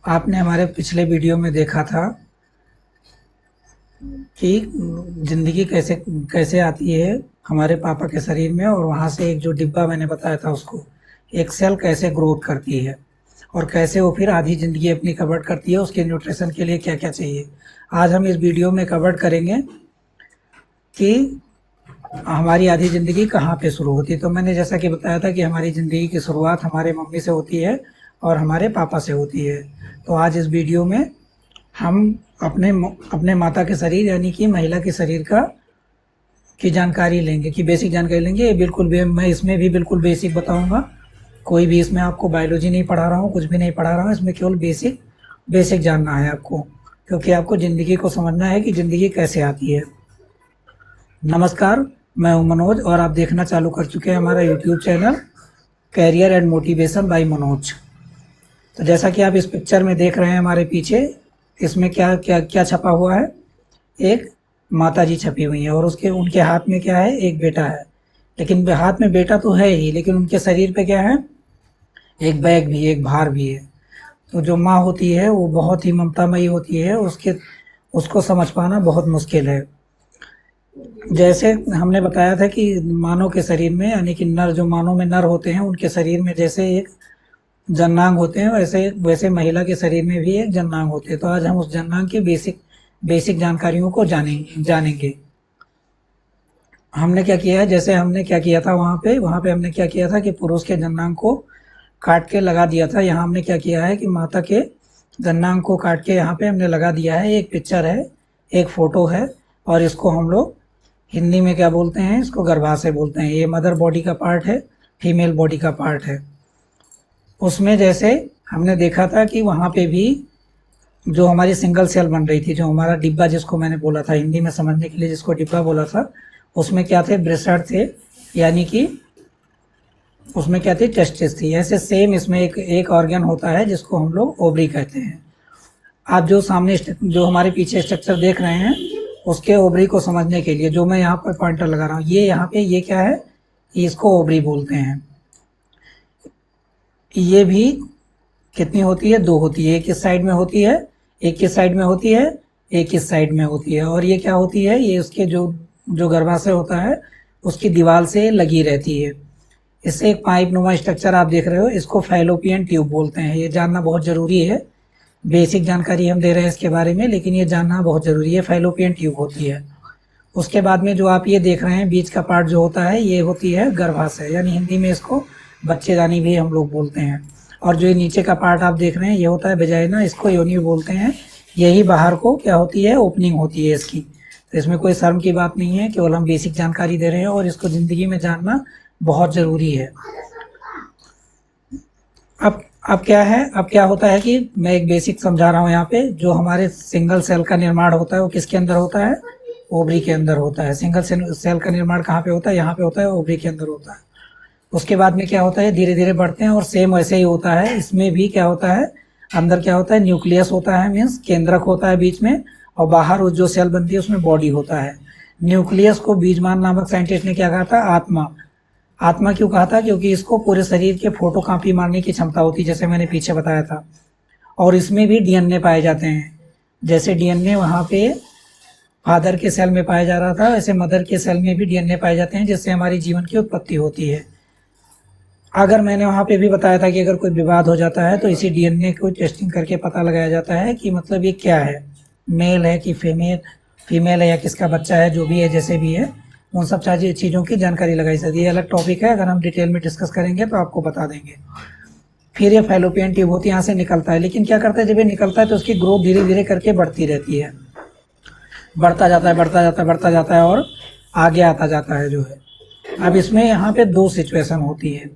आपने हमारे पिछले वीडियो में देखा था कि ज़िंदगी कैसे कैसे आती है हमारे पापा के शरीर में, और वहाँ से एक जो डिब्बा मैंने बताया था उसको, एक सेल कैसे ग्रोथ करती है और कैसे वो फिर आधी ज़िंदगी अपनी कवर करती है, उसके न्यूट्रिशन के लिए क्या क्या चाहिए। आज हम इस वीडियो में कवर करेंगे कि हमारी आधी ज़िंदगी कहाँ पे शुरू होती है। तो मैंने जैसा कि बताया था कि हमारी ज़िंदगी की शुरुआत हमारे मम्मी से होती है और हमारे पापा से होती है। तो आज इस वीडियो में हम अपने माता के शरीर यानी कि महिला के शरीर की जानकारी लेंगे, कि बेसिक जानकारी लेंगे। ये बिल्कुल मैं इसमें भी बिल्कुल बेसिक बताऊंगा। कोई भी इसमें आपको बायोलॉजी नहीं पढ़ा रहा हूँ, कुछ भी नहीं पढ़ा रहा हूँ। इसमें केवल बेसिक जानना है आपको, क्योंकि आपको ज़िंदगी को समझना है कि ज़िंदगी कैसे आती है। नमस्कार, मैं हूं मनोज और आप देखना चालू कर चुके हैं हमारा YouTube channel career and motivation by Manoj. तो जैसा कि आप इस पिक्चर में देख रहे हैं हमारे पीछे, इसमें क्या क्या क्या छपा हुआ है। एक माता जी छपी हुई है और उसके उनके हाथ में क्या है, एक बेटा है। लेकिन हाथ में बेटा तो है ही, लेकिन उनके शरीर पे क्या है, एक बैग भी, एक भार भी है। तो जो माँ होती है वो बहुत ही ममतामयी होती है, उसको समझ पाना बहुत मुश्किल है। जैसे हमने बताया था कि मानव के शरीर में यानी कि नर, जो मानव में नर होते हैं उनके शरीर में जैसे एक जननांग होते हैं, वैसे वैसे महिला के शरीर में भी एक जननांग होते हैं। तो आज हम उस जननांग की बेसिक जानकारियों को जानेंगे। हमने क्या किया है, जैसे हमने क्या किया था वहाँ पे हमने क्या किया था कि पुरुष के जननांग को काट के लगा दिया था। यहाँ हमने क्या किया है कि माता के जननांग को काट के यहाँ पे हमने लगा दिया है। एक पिक्चर है, एक फोटो है, और इसको हम लोग हिंदी में क्या बोलते हैं, इसको गर्भाशय बोलते हैं। ये मदर बॉडी का पार्ट है, फीमेल बॉडी का पार्ट है। उसमें जैसे हमने देखा था कि वहाँ पे भी जो हमारी सिंगल सेल बन रही थी, जो हमारा डिब्बा जिसको मैंने बोला था हिंदी में समझने के लिए, जिसको डिब्बा बोला था, उसमें क्या थे, ब्रेस्टर थे, यानी कि उसमें क्या थी, टेस्टिस थी। ऐसे सेम इसमें एक ऑर्गन होता है जिसको हम लोग ओवरी कहते हैं। आप जो सामने जो हमारे पीछे स्ट्रक्चर देख रहे हैं, उसके ओवरी को समझने के लिए जो मैं यहाँ पर पॉइंटर लगा रहा हूँ, ये यहाँ पे ये क्या है, इसको ओवरी बोलते हैं। ये भी कितनी होती है, दो होती है। एक इस साइड में होती है, एक इस साइड में होती है, एक इस साइड में होती है। और ये क्या होती है, ये उसके जो जो गर्भाशय होता है उसकी दीवार से लगी रहती है। इससे एक पाइप नुमा स्ट्रक्चर आप देख रहे हो, इसको फैलोपियन ट्यूब बोलते हैं। ये जानना बहुत ज़रूरी है। बेसिक जानकारी हम दे रहे हैं इसके बारे में, लेकिन ये जानना बहुत ज़रूरी है। फैलोपियन ट्यूब होती है। उसके बाद में जो आप ये देख रहे हैं बीच का पार्ट जो होता है, ये होती है गर्भाशय, यानी हिंदी में इसको बच्चेदानी भी हम लोग बोलते हैं। और जो ये नीचे का पार्ट आप देख रहे हैं, ये होता है वेजाइना, इसको योनि बोलते हैं। यही बाहर को क्या होती है, ओपनिंग होती है इसकी। तो इसमें कोई शर्म की बात नहीं है, केवल हम बेसिक जानकारी दे रहे हैं और इसको ज़िंदगी में जानना बहुत ज़रूरी है। अब क्या है, अब क्या होता है कि मैं एक बेसिक समझा रहा हूँ यहाँ पे। जो हमारे सिंगल सेल का निर्माण होता है वो किसके अंदर होता है, ओवरी के अंदर होता है। सिंगल सेल का निर्माण कहाँ पे होता है, यहाँ पे होता है, ओवरी के अंदर होता है। उसके बाद में क्या होता है, धीरे धीरे बढ़ते हैं और सेम वैसे ही होता है। इसमें भी क्या होता है, अंदर क्या होता है, न्यूक्लियस होता है, मीन्स केंद्रक होता है बीच में, और बाहर उस जो सेल बनती है उसमें बॉडी होता है। न्यूक्लियस को बीजमान नामक साइंटिस्ट ने क्या कहा था, आत्मा। आत्मा क्यों कहा था, क्योंकि इसको पूरे शरीर के फोटो कॉपी मारने की क्षमता होती है, जैसे मैंने पीछे बताया था। और इसमें भी डीएनए पाए जाते हैं। जैसे डीएनए वहाँ पे फादर के सेल में पाया जा रहा था, वैसे मदर के सेल में भी डीएनए पाए जाते हैं, जिससे हमारी जीवन की उत्पत्ति होती है। अगर मैंने वहाँ पे भी बताया था कि अगर कोई विवाद हो जाता है तो इसी डीएनए को टेस्टिंग करके पता लगाया जाता है कि मतलब ये क्या है, मेल है कि फीमेल है या किसका बच्चा है, जो भी है जैसे भी है, उन सब चीज़ों की जानकारी लगाई जाती है। ये अलग टॉपिक है, अगर हम डिटेल में डिस्कस करेंगे तो आपको बता देंगे। फिर ये फैलोपियन ट्यूब होती है, यहाँ से निकलता है। लेकिन क्या करता है, जब ये निकलता है तो उसकी ग्रोथ धीरे धीरे करके बढ़ती रहती है, बढ़ता जाता है, बढ़ता जाता है, बढ़ता जाता है और आगे आता जाता है जो है। अब इसमें यहाँ पे दो सिचुएशन होती है।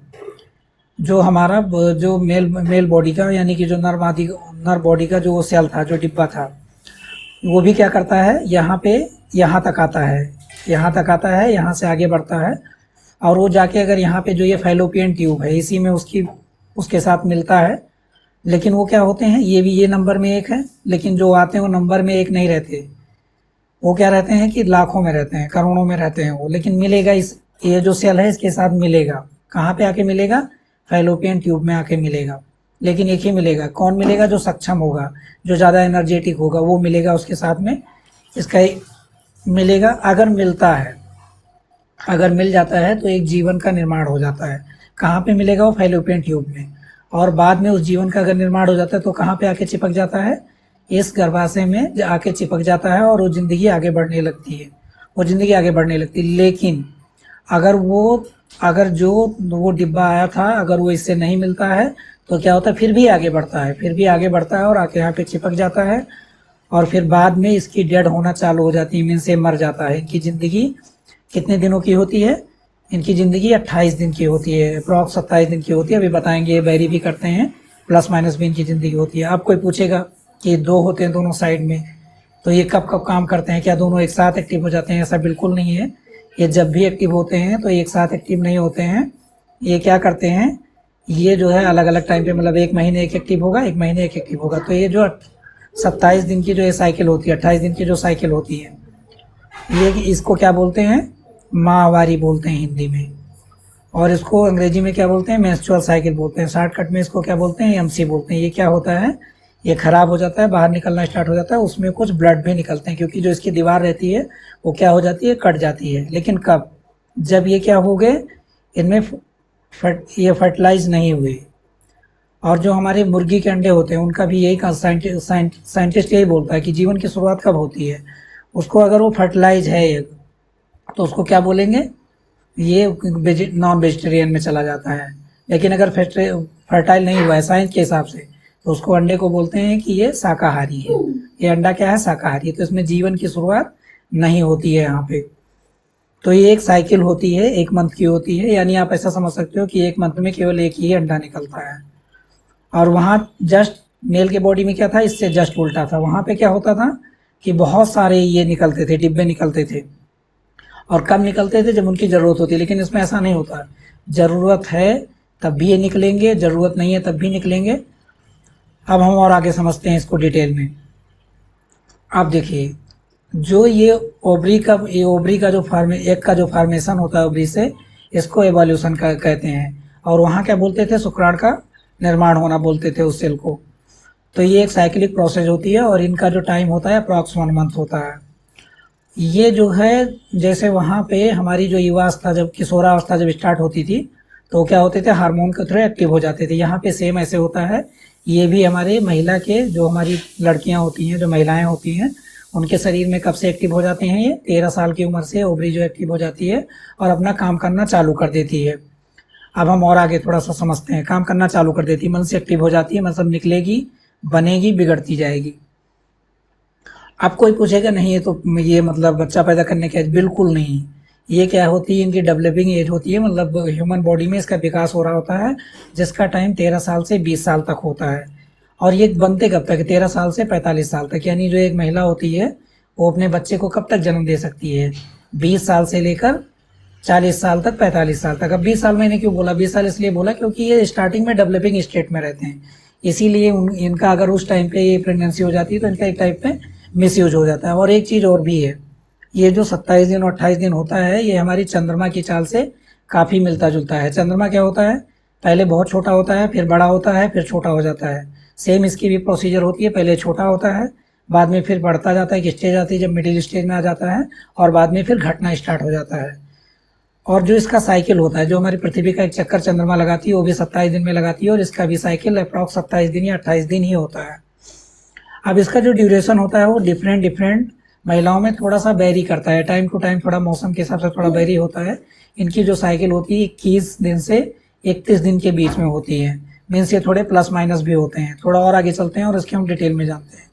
जो हमारा जो मेल बॉडी का यानी कि जो नर बॉडी का जो सेल था, जो डिब्बा था, वो भी क्या करता है, यहाँ पे यहाँ तक आता है, यहाँ तक आता है, यहाँ से आगे बढ़ता है। और वो जाके अगर यहाँ पे जो ये फैलोपियन ट्यूब है, इसी में उसके साथ मिलता है। लेकिन वो क्या होते हैं, ये भी ये नंबर में एक है, लेकिन जो आते हैं वो नंबर में एक नहीं रहते। वो क्या रहते हैं कि लाखों में रहते हैं, करोड़ों में रहते हैं वो। लेकिन मिलेगा, ये जो सेल है इसके साथ मिलेगा। कहाँ पे आके मिलेगा? फैलोपियन ट्यूब में आके मिलेगा। लेकिन एक ही मिलेगा। कौन मिलेगा? जो सक्षम होगा, जो ज़्यादा एनर्जेटिक होगा वो मिलेगा उसके साथ में। इसका मिलेगा। अगर मिलता है, अगर मिल जाता है तो एक जीवन का निर्माण हो जाता है। कहाँ पे मिलेगा? वो फैलोपियन ट्यूब में। और बाद में उस जीवन का अगर निर्माण हो जाता है तो कहाँ पे आके चिपक जाता है? इस गर्भाशय में आके चिपक जाता है और वो ज़िंदगी आगे बढ़ने लगती है। वो ज़िंदगी आगे बढ़ने लगती है। लेकिन अगर जो वो डिब्बा आया था अगर वो इससे नहीं मिलता है तो क्या होता है? फिर भी आगे बढ़ता है, फिर भी आगे बढ़ता है और आके यहाँ पे चिपक जाता है। और फिर बाद में इसकी डेड होना चालू हो जाती है, मीन से मर जाता है। इनकी ज़िंदगी कितने दिनों की होती है? इनकी ज़िंदगी 28 दिन की होती है, अप्रॉक्स 27 दिन की होती है। अभी बताएंगे, ये वेरी भी करते हैं, प्लस माइनस भी इनकी ज़िंदगी होती है। अब कोई पूछेगा कि दो होते हैं दोनों साइड में, तो ये कब कब काम करते हैं? क्या दोनों एक साथ एक्टिव हो जाते हैं? ऐसा बिल्कुल नहीं है। ये जब भी एक्टिव होते हैं तो एक साथ एक्टिव नहीं होते हैं। ये क्या करते हैं? ये जो है अलग अलग टाइम पे, मतलब एक महीने एक एक्टिव होगा, एक महीने एक एक्टिव होगा। तो ये जो 27 दिन की जो ये साइकिल होती है, 28 दिन की जो साइकिल होती है, ये इसको क्या बोलते हैं? माहवारी बोलते हैं हिंदी में। और इसको अंग्रेजी में क्या बोलते हैं? मेंस्ट्रुअल साइकिल बोलते हैं। शॉर्टकट में इसको क्या बोलते हैं? एमसी बोलते हैं। ये क्या होता है? ये खराब हो जाता है, बाहर निकलना स्टार्ट हो जाता है, उसमें कुछ ब्लड भी निकलते हैं, क्योंकि जो इसकी दीवार रहती है वो क्या हो जाती है? कट जाती है। लेकिन कब? जब ये क्या हो गए, इनमें ये फर्टिलाइज नहीं हुए। और जो हमारे मुर्गी के अंडे होते हैं उनका भी यही साइंटिस्ट यही बोलता है कि जीवन की शुरुआत कब होती है। उसको अगर वो फर्टिलाइज है तो उसको क्या बोलेंगे? ये नॉन वेजिटेरियन में चला जाता है। लेकिन अगर फर्टाइल नहीं हुआ है साइंस के हिसाब से तो उसको अंडे को बोलते हैं कि ये शाकाहारी है। ये अंडा क्या है? शाकाहारी है। तो इसमें जीवन की शुरुआत नहीं होती है यहाँ पे। तो ये एक साइकिल होती है, एक मंथ की होती है। यानी आप ऐसा समझ सकते हो कि एक मंथ में केवल एक ही अंडा निकलता है। और वहाँ जस्ट मेल के बॉडी में क्या था? इससे जस्ट उल्टा था। वहाँ पे क्या होता था कि बहुत सारे ये निकलते थे, डिब्बे निकलते थे। और कब निकलते थे? जब उनकी ज़रूरत होती है। लेकिन इसमें ऐसा नहीं होता, ज़रूरत है तब भी ये निकलेंगे, ज़रूरत नहीं है तब भी निकलेंगे। अब हम और आगे समझते हैं इसको डिटेल में। अब देखिए, जो ये ओवरी का जो एग का जो फॉर्मेशन होता है ओवरी से, इसको एवोल्यूशन का कहते हैं। और वहाँ क्या बोलते थे? शुक्राणु का निर्माण होना बोलते थे उस सेल को। तो ये एक साइक्लिक प्रोसेस होती है और इनका जो टाइम होता है अप्रॉक्स 1 मंथ होता है। ये जो है, जैसे वहाँ पे हमारी जो युवावस्था जब किशोरावस्था जब स्टार्ट होती थी तो क्या होते थे? हार्मोन के थ्रू एक्टिव हो जाते थे। यहाँ पे सेम ऐसे होता है। ये भी हमारे महिला के जो हमारी लड़कियाँ होती हैं, जो महिलाएं होती हैं, उनके शरीर में कब से एक्टिव हो जाते हैं? ये 13 साल की उम्र से ओवरी जो एक्टिव हो जाती है और अपना काम करना चालू कर देती है। अब हम और आगे थोड़ा सा समझते हैं। काम करना चालू कर देती है, मन से एक्टिव हो जाती है, मतलब निकलेगी, बनेगी, बिगड़ती जाएगी। अब कोई पूछेगा नहीं ये तो ये मतलब बच्चा पैदा करने की एज, बिल्कुल नहीं। ये क्या होती है? इनकी डेवलपिंग एज होती है, मतलब ह्यूमन बॉडी में इसका विकास हो रहा होता है, जिसका टाइम 13 साल से 20 साल तक होता है। और ये बनते कब तक? 13 साल से 45 साल तक। यानी जो एक महिला होती है वो अपने बच्चे को कब तक जन्म दे सकती है? 20 साल से लेकर 40 साल तक, 45 साल तक। अब 20 साल मैंने क्यों बोला? 20 साल इसलिए बोला क्योंकि ये स्टार्टिंग में डेवलपिंग स्टेट में रहते हैं। इसीलिए इनका अगर उस टाइम पे ये प्रेगनेंसी हो जाती है तो इनका एक टाइप पे मिसयूज हो जाता है। और एक चीज़ और भी है, ये जो 27 दिन और 28 दिन होता है ये हमारी चंद्रमा की चाल से काफ़ी मिलता जुलता है। चंद्रमा क्या होता है? पहले बहुत छोटा होता है, फिर बड़ा होता है, फिर छोटा हो जाता है। सेम इसकी भी प्रोसीजर होती है। पहले छोटा होता है, बाद में फिर बढ़ता जाता है, एक स्टेज आती है जब मिडिल स्टेज में आ जाता है, और बाद में फिर घटना स्टार्ट हो जाता है। और जो इसका साइकिल होता है, जो हमारी पृथ्वी का एक चक्कर चंद्रमा लगाती है वो भी 27 दिन में लगाती है, और इसका भी साइकिल अप्रॉक्स 27 दिन या 28 दिन ही होता है। अब इसका जो ड्यूरेशन होता है वो डिफरेंट महिलाओं में थोड़ा सा वेरी करता है, टाइम टू टाइम, थोड़ा मौसम के हिसाब से थोड़ा वेरी होता है। इनकी जो साइकिल होती है 21 दिन से 31 दिन के बीच में होती है। मीन्स ये थोड़े प्लस माइनस भी होते हैं। थोड़ा और आगे चलते हैं और इसके हम डिटेल में जानते हैं।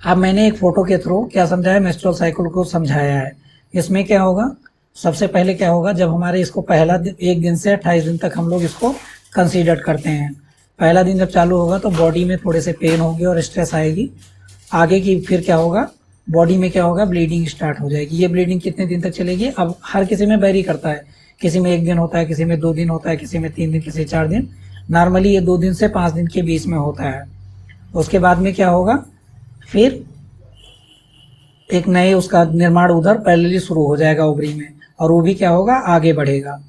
अब मैंने एक फोटो के थ्रू क्या समझाया? मेंस्ट्रुअल साइकिल को समझाया है। इसमें क्या होगा? सबसे पहले क्या होगा, जब हमारे इसको पहला एक दिन से 28 दिन तक हम लोग इसको कंसीडर करते हैं। पहला दिन जब चालू होगा तो बॉडी में थोड़े से पेन होगी और स्ट्रेस आएगी। आगे की फिर क्या होगा? बॉडी में क्या होगा? ब्लीडिंग स्टार्ट हो जाएगी। ये ब्लीडिंग कितने दिन तक चलेगी? अब हर किसी में वेरी करता है, किसी में 1 दिन होता है, किसी में 2 दिन होता है, किसी में 3 दिन, किसी 4 दिन। नॉर्मली ये 2 दिन से 5 दिन के बीच में होता है। उसके बाद में क्या होगा? फिर एक नए उसका निर्माण उधर पैरेलली शुरू हो जाएगा ओवरी में, और वो भी क्या होगा? आगे बढ़ेगा।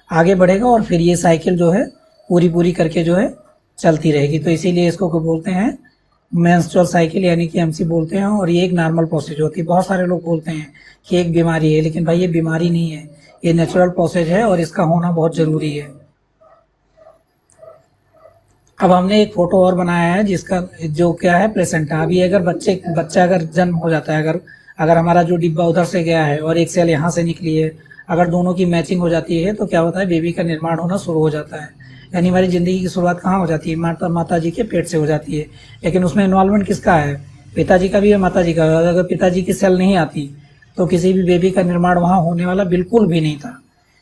आगे बढ़ेगा और फिर ये साइकिल जो है पूरी करके जो है चलती रहेगी। तो इसीलिए इसको बोलते हैं मेंस्ट्रुअल साइकिल, यानी कि एमसी बोलते हैं। और ये एक नॉर्मल प्रोसेस होती है। बहुत सारे लोग बोलते हैं कि एक बीमारी है, लेकिन भाई ये बीमारी नहीं है, ये नेचुरल प्रोसेस है और इसका होना बहुत ज़रूरी है। अब हमने एक फोटो और बनाया है जिसका जो क्या है प्लेसेंटा। अभी अगर बच्चा अगर जन्म हो जाता है, अगर हमारा जो डिब्बा उधर से गया है और एक सेल यहाँ से निकली है, अगर दोनों की मैचिंग हो जाती है तो क्या होता है, बेबी का निर्माण होना शुरू हो जाता है। यानी हमारी ज़िंदगी की शुरुआत कहाँ हो जाती है, माता जी के पेट से हो जाती है। लेकिन उसमें इन्वॉल्वमेंट किसका है, पिताजी का भी है, माता जी का। अगर पिताजी की सेल नहीं आती तो किसी भी बेबी का निर्माण वहाँ होने वाला बिल्कुल भी नहीं था,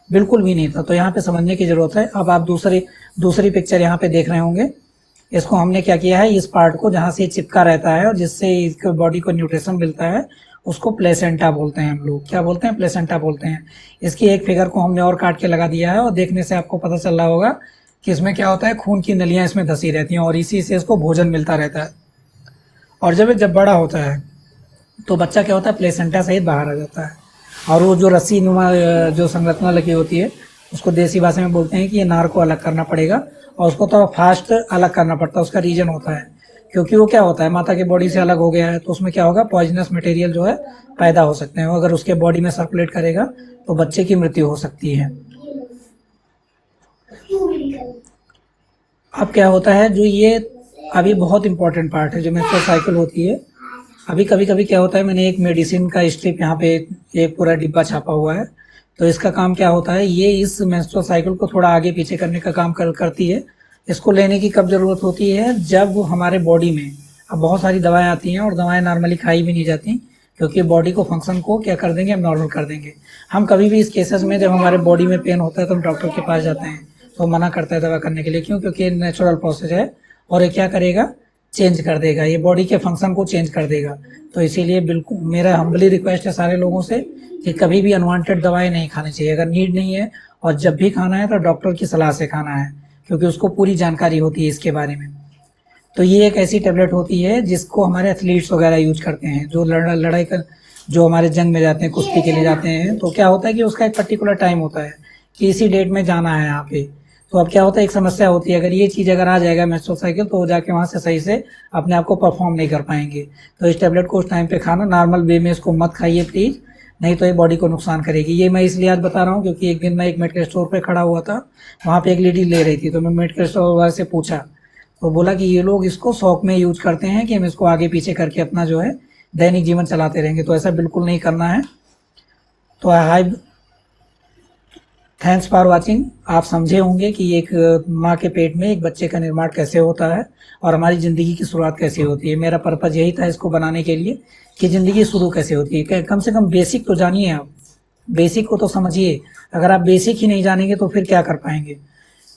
बिल्कुल भी नहीं था। तो यहाँ पे समझने की ज़रूरत है। अब आप दूसरी पिक्चर यहाँ पे देख रहे होंगे। इसको हमने क्या किया है, इस पार्ट को जहाँ से चिपका रहता है और जिससे इसके बॉडी को न्यूट्रिशन मिलता है, उसको प्लेसेंटा बोलते हैं। हम लोग क्या बोलते हैं, प्लेसेंटा बोलते हैं। इसकी एक फिगर को हमने और काट के लगा दिया है और देखने से आपको पता चल रहा होगा कि इसमें क्या होता है, खून की नलियाँ इसमें धसी रहती हैं और इसी से इसको भोजन मिलता रहता है। और जब बड़ा होता है तो बच्चा क्या होता है, प्लेसेंटा सहित बाहर आ जाता है। और वो जो रस्सी नुमा जो संरचना लगी होती है, उसको देसी भाषा में बोलते हैं कि ये नार को अलग करना पड़ेगा और उसको थोड़ा फास्ट अलग करना पड़ता है। उसका रीजन होता है, क्योंकि वो क्या होता है, माता के बॉडी से अलग हो गया है तो उसमें क्या होगा, पॉइजनस मटेरियल जो है पैदा हो सकते हैं। अगर उसके बॉडी में सर्कुलेट करेगा तो बच्चे की मृत्यु हो सकती है। अब क्या होता है, जो ये अभी बहुत इंपॉर्टेंट पार्ट है जो मेंस्ट्रुअल साइकिल होती है। अभी कभी क्या होता है, मैंने एक मेडिसिन का स्ट्रिप यहाँ पे एक पूरा डिब्बा छापा हुआ है। तो इसका काम क्या होता है, ये इस मेंस्ट्रुअल साइकिल को थोड़ा आगे पीछे करने का काम करती है। इसको लेने की कब ज़रूरत होती है, जब हमारे बॉडी में अब बहुत सारी दवाएं आती हैं और दवाएं नॉर्मली खाई भी नहीं जाती, क्योंकि बॉडी को फंक्शन को क्या कर देंगे, हम नॉर्मल कर देंगे। हम कभी भी इस केसेस में जब हमारे बॉडी में पेन होता है तो हम डॉक्टर के पास जाते हैं तो मना करता है दवा करने के लिए। क्यों, क्योंकि ये नेचुरल प्रोसेस है और ये क्या करेगा, चेंज कर देगा, ये बॉडी के फंक्शन को चेंज कर देगा। तो इसीलिए बिल्कुल मेरा हम्बली रिक्वेस्ट है सारे लोगों से कि कभी भी अनवांटेड दवाएं नहीं खानी चाहिए। अगर नीड नहीं है और जब भी खाना है तो डॉक्टर की सलाह से खाना है, क्योंकि उसको पूरी जानकारी होती है इसके बारे में। तो ये एक ऐसी टेबलेट होती है जिसको हमारे एथलीट्स वगैरह यूज करते हैं, जो लड़ाई कर जो हमारे जंग में जाते हैं, कुश्ती के लिए जाते हैं। तो क्या होता है कि उसका एक पर्टिकुलर टाइम होता है कि इसी डेट में जाना है यहाँ पे। तो अब क्या होता है, एक समस्या होती है, अगर ये चीज़ अगर आ जाएगा मेंस्ट्रुअल साइकिल तो वो जाके वहाँ से सही से अपने आप को परफॉर्म नहीं कर पाएंगे। तो इस टेबलेट को उस टाइम पे खाना, नॉर्मल वे में इसको मत खाइए प्लीज़, नहीं तो ये बॉडी को नुकसान करेगी। ये मैं इसलिए आज बता रहा हूँ क्योंकि एक दिन मैं एक मेडिकल स्टोर पे खड़ा हुआ था, वहाँ पे एक लेडी ले रही थी। तो मैं मेडिकल स्टोर वाले से पूछा तो बोला कि ये लोग इसको शौक में यूज करते हैं कि हम इसको आगे पीछे करके अपना जो है दैनिक जीवन चलाते रहेंगे। तो ऐसा बिल्कुल नहीं करना है। तो आई थैंक्स फॉर वाचिंग। आप समझे होंगे कि एक माँ के पेट में एक बच्चे का निर्माण कैसे होता है और हमारी ज़िंदगी की शुरुआत कैसे होती है। मेरा पर्पज़ यही था इसको बनाने के लिए कि ज़िंदगी शुरू कैसे होती है। कम से कम बेसिक तो जानिए, आप बेसिक को तो समझिए। अगर आप बेसिक ही नहीं जानेंगे तो फिर क्या कर पाएंगे।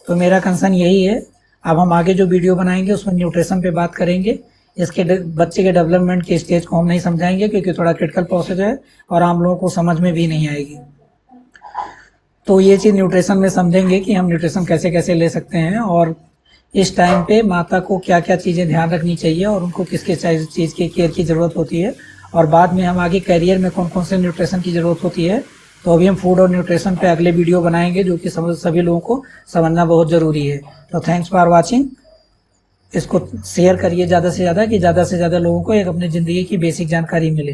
तो मेरा कंसर्न यही है। अब हम आगे जो वीडियो बनाएंगे उसमें न्यूट्रिशन पे बात करेंगे। इसके बच्चे के डेवलपमेंट के स्टेज को हम नहीं समझाएंगे क्योंकि थोड़ा क्रिटिकल प्रोसेस है और आम लोगों को समझ में भी नहीं आएगी। तो ये चीज़ न्यूट्रिशन में समझेंगे कि हम न्यूट्रिशन कैसे कैसे ले सकते हैं और इस टाइम पे माता को क्या क्या चीज़ें ध्यान रखनी चाहिए और उनको किस किस चीज़ की केयर की ज़रूरत होती है। और बाद में हम आगे करियर में कौन कौन से न्यूट्रिशन की ज़रूरत होती है। तो अभी हम फूड और न्यूट्रिशन पे अगले वीडियो बनाएंगे जो कि सभी लोगों को समझना बहुत ज़रूरी है। तो थैंक्स फॉर वाचिंग। इसको शेयर करिए ज़्यादा से ज़्यादा कि ज़्यादा से ज़्यादा लोगों को एक अपनी ज़िंदगी की बेसिक जानकारी मिले।